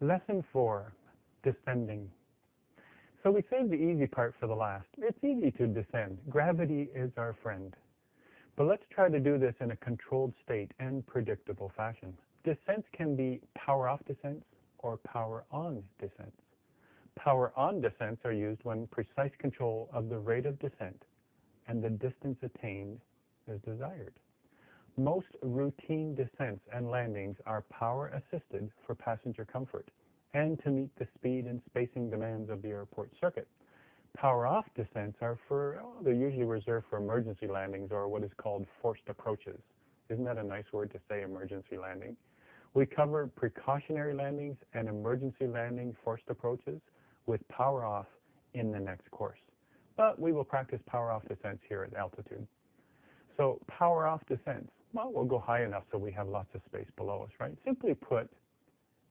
Lesson 4, descending. So we saved the easy part for the last. It's easy to descend. Gravity is our friend. But let's try to do this in a controlled state and predictable fashion. Descents can be power-off descents or power-on descents. Power-on descents are used when precise control of the rate of descent and the distance attained is desired. Most routine descents and landings are power-assisted for passenger comfort and to meet the speed and spacing demands of the airport circuit. Power-off descents are they're usually reserved for emergency landings or what is called forced approaches. Isn't that a nice word to say, emergency landing? We cover precautionary landings and emergency landing forced approaches with power-off in the next course. But we will practice power-off descents here at altitude. So power-off descents, well, we'll go high enough so we have lots of space below us, right? Simply put,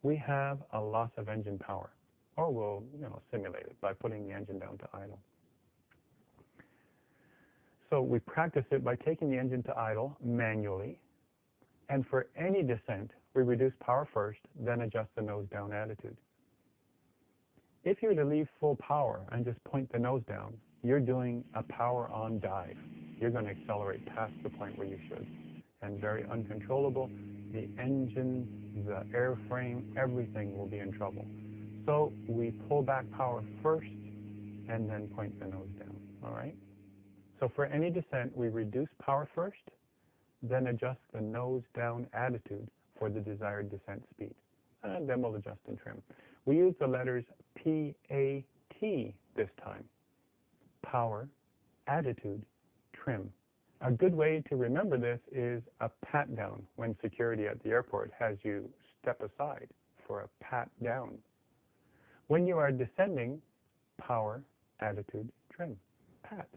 we have a loss of engine power, or we'll simulate it by putting the engine down to idle. So we practice it by taking the engine to idle manually, and for any descent, we reduce power first, then adjust the nose down attitude. If you're to leave full power and just point the nose down, you're doing a power-on dive. You're going to accelerate past the point where you should. And very uncontrollable, the engine, the airframe, everything will be in trouble. So we pull back power first and then point the nose down, all right? So for any descent, we reduce power first, then adjust the nose down attitude for the desired descent speed. And then we'll adjust and trim. We use the letters P-A-T this time. Power, attitude, trim. A good way to remember this is a pat down when security at the airport has you step aside for a pat down. When you are descending, power, attitude, trim, pat.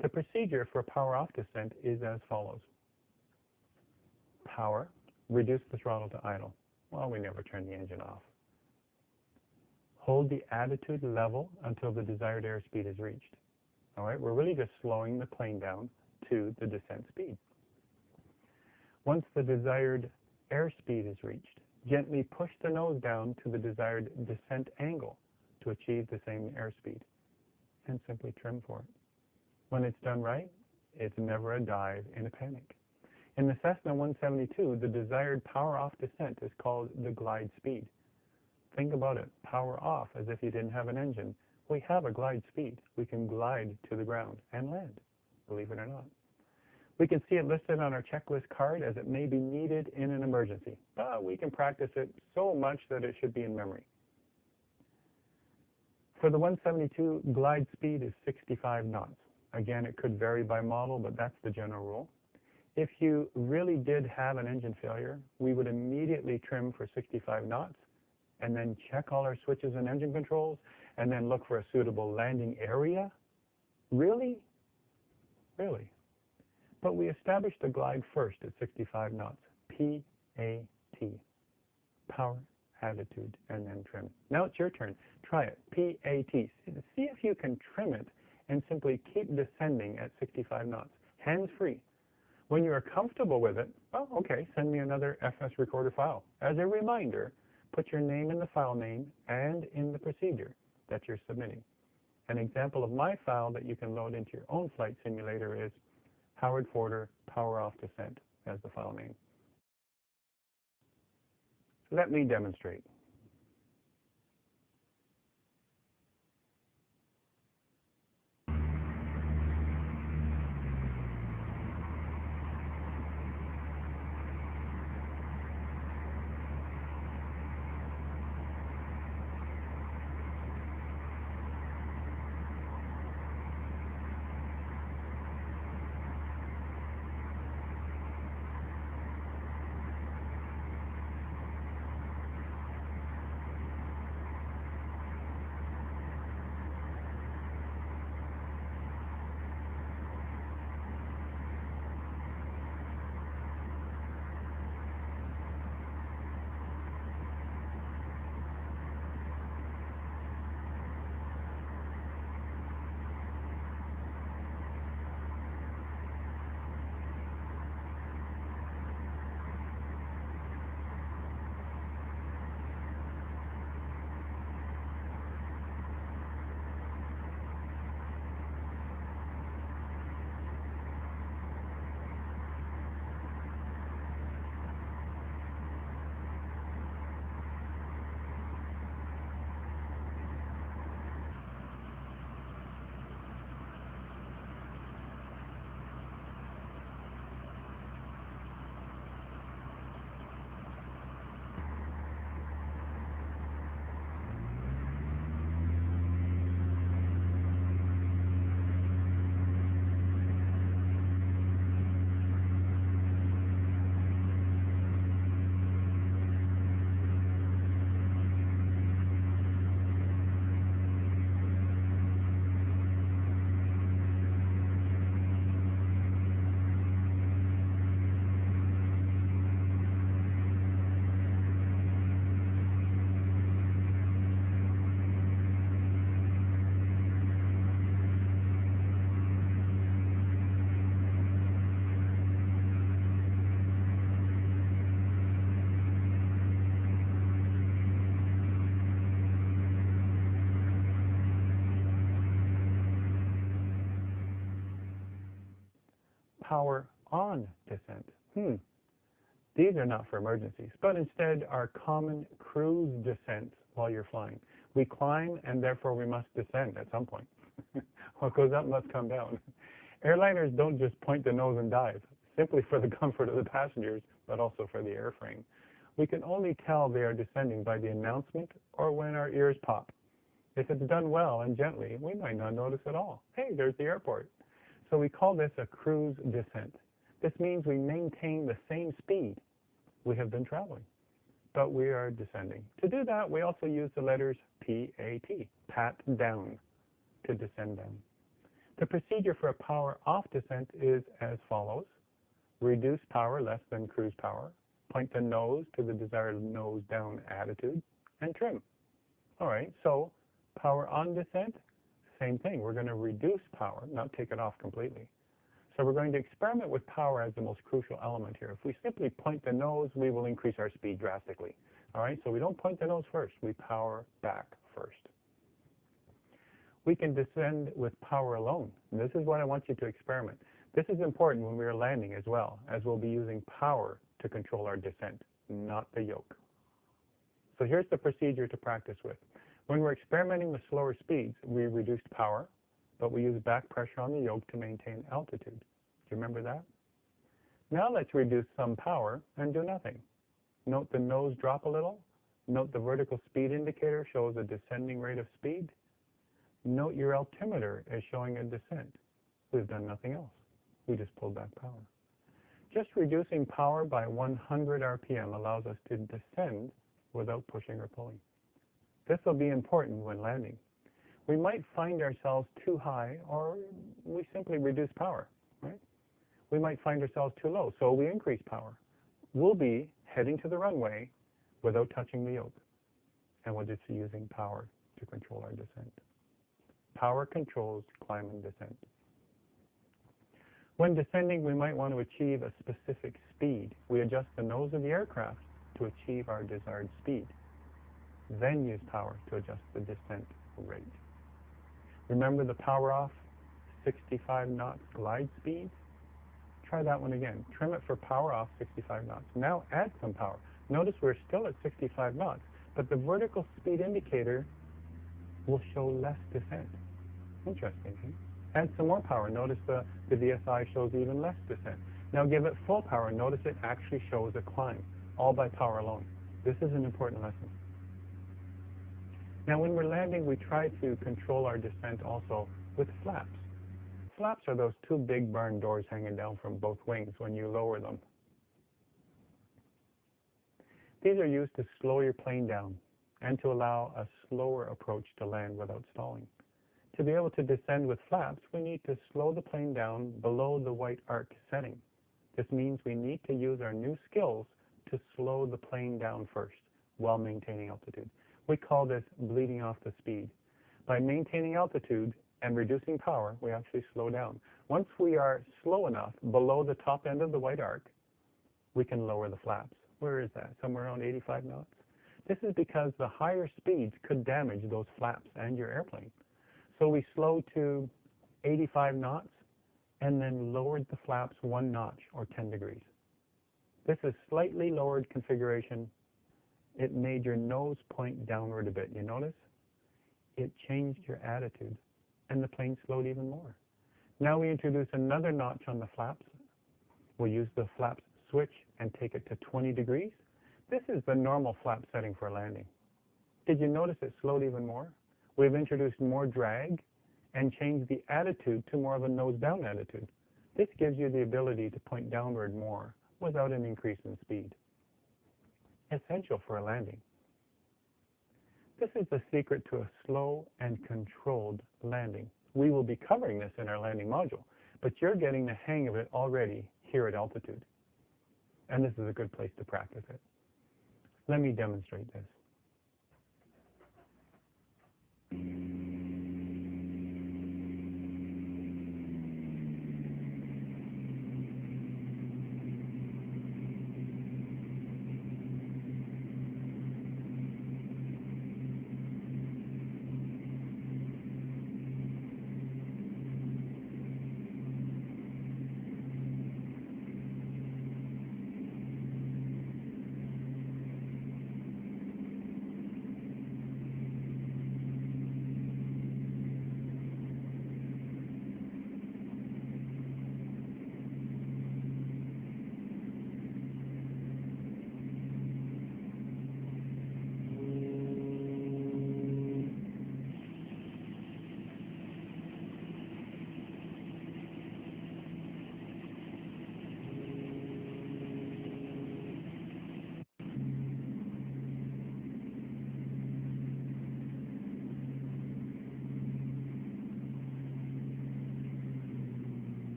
The procedure for power off descent is as follows. Power, reduce the throttle to idle. Well, we never turn the engine off. Hold the attitude level until the desired airspeed is reached. All right, we're really just slowing the plane down to the descent speed. Once the desired airspeed is reached, gently push the nose down to the desired descent angle to achieve the same airspeed, and simply trim for it. When it's done right, it's never a dive in a panic. In the Cessna 172, the desired power-off descent is called the glide speed. Think about it, power off as if you didn't have an engine. We have a glide speed. We can glide to the ground and land, believe it or not. We can see it listed on our checklist card as it may be needed in an emergency, but we can practice it so much that it should be in memory. For the 172, glide speed is 65 knots. Again, it could vary by model, but that's the general rule. If you really did have an engine failure, we would immediately trim for 65 knots and then check all our switches and engine controls and then look for a suitable landing area. Really? Really? But we established the glide first at 65 knots. P-A-T. Power, attitude, and then trim. Now it's your turn. Try it. P-A-T. See if you can trim it and simply keep descending at 65 knots. Hands free. When you are comfortable with it, well, okay, send me another FS recorder file. As a reminder, put your name in the file name and in the procedure that you're submitting. An example of my file that you can load into your own flight simulator is Howard Forder Power Off Descent as the file name. Let me demonstrate. power on descent. These are not for emergencies, but instead are common cruise descents while you're flying. We climb and therefore we must descend at some point. What goes up must come down. Airliners don't just point the nose and dive, simply for the comfort of the passengers, but also for the airframe. We can only tell they are descending by the announcement or when our ears pop. If it's done well and gently, we might not notice at all. Hey, there's the airport. So we call this a cruise descent. This means we maintain the same speed we have been traveling, but we are descending. To do that, we also use the letters P-A-T, pat down, to descend down. The procedure for a power off descent is as follows. Reduce power less than cruise power, point the nose to the desired nose down attitude, and trim. All right, so power on descent, same thing. We're going to reduce power, not take it off completely. So we're going to experiment with power as the most crucial element here. If we simply point the nose, we will increase our speed drastically. All right, so we don't point the nose first. We power back first. We can descend with power alone. And this is what I want you to experiment. This is important when we are landing as well, as we'll be using power to control our descent, not the yoke. So here's the procedure to practice with. When we're experimenting with slower speeds, we reduced power, but we use back pressure on the yoke to maintain altitude. Do you remember that? Now let's reduce some power and do nothing. Note the nose drop a little. Note the vertical speed indicator shows a descending rate of speed. Note your altimeter is showing a descent. We've done nothing else. We just pulled back power. Just reducing power by 100 RPM allows us to descend without pushing or pulling. This will be important when landing. We might find ourselves too high, or we simply reduce power, right? We might find ourselves too low, so we increase power. We'll be heading to the runway without touching the yoke, and we'll just be using power to control our descent. Power controls climb and descent. When descending, we might want to achieve a specific speed. We adjust the nose of the aircraft to achieve our desired speed, then use power to adjust the descent rate. Remember the power off 65 knots glide speed? Try that one again. Trim it for power off 65 knots. Now add some power. Notice we're still at 65 knots, but the vertical speed indicator will show less descent. Interesting. Add some more power. Notice the VSI shows even less descent. Now give it full power. Notice it actually shows a climb, all by power alone. This is an important lesson. Now when we're landing, we try to control our descent also with flaps. Flaps are those two big barn doors hanging down from both wings when you lower them. These are used to slow your plane down and to allow a slower approach to land without stalling. To be able to descend with flaps, we need to slow the plane down below the white arc setting. This means we need to use our new skills to slow the plane down first while maintaining altitude. We call this bleeding off the speed. By maintaining altitude and reducing power, we actually slow down. Once we are slow enough below the top end of the white arc, we can lower the flaps. Where is that? Somewhere around 85 knots? This is because the higher speeds could damage those flaps and your airplane. So we slowed to 85 knots and then lowered the flaps 1 notch or 10 degrees. This is slightly lowered configuration. It made your nose point downward a bit. You notice? It changed your attitude, and the plane slowed even more. Now we introduce another notch on the flaps. We'll use the flaps switch and take it to 20 degrees. This is the normal flap setting for landing. Did you notice it slowed even more? We've introduced more drag and changed the attitude to more of a nose-down attitude. This gives you the ability to point downward more without an increase in speed. Essential for a landing. This is the secret to a slow and controlled landing. We will be covering this in our landing module, but you're getting the hang of it already here at altitude. And this is a good place to practice it. Let me demonstrate this.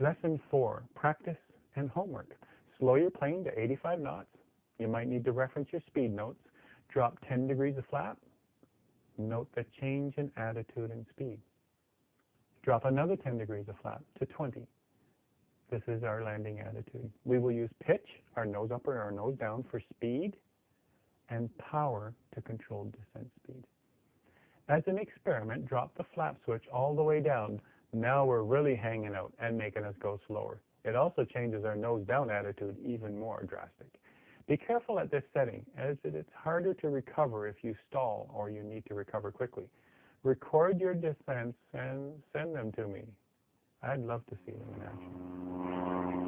Lesson 4, practice and homework. Slow your plane to 85 knots. You might need to reference your speed notes. Drop 10 degrees of flap. Note the change in attitude and speed. Drop another 10 degrees of flap to 20. This is our landing attitude. We will use pitch, our nose up or our nose down, for speed, and power to control descent speed. As an experiment, drop the flap switch all the way down. Now we're really hanging out and making us go slower. It also changes our nose down attitude even more drastic. Be careful at this setting, as it's harder to recover if you stall or you need to recover quickly. Record your descents and send them to me. I'd love to see them in action.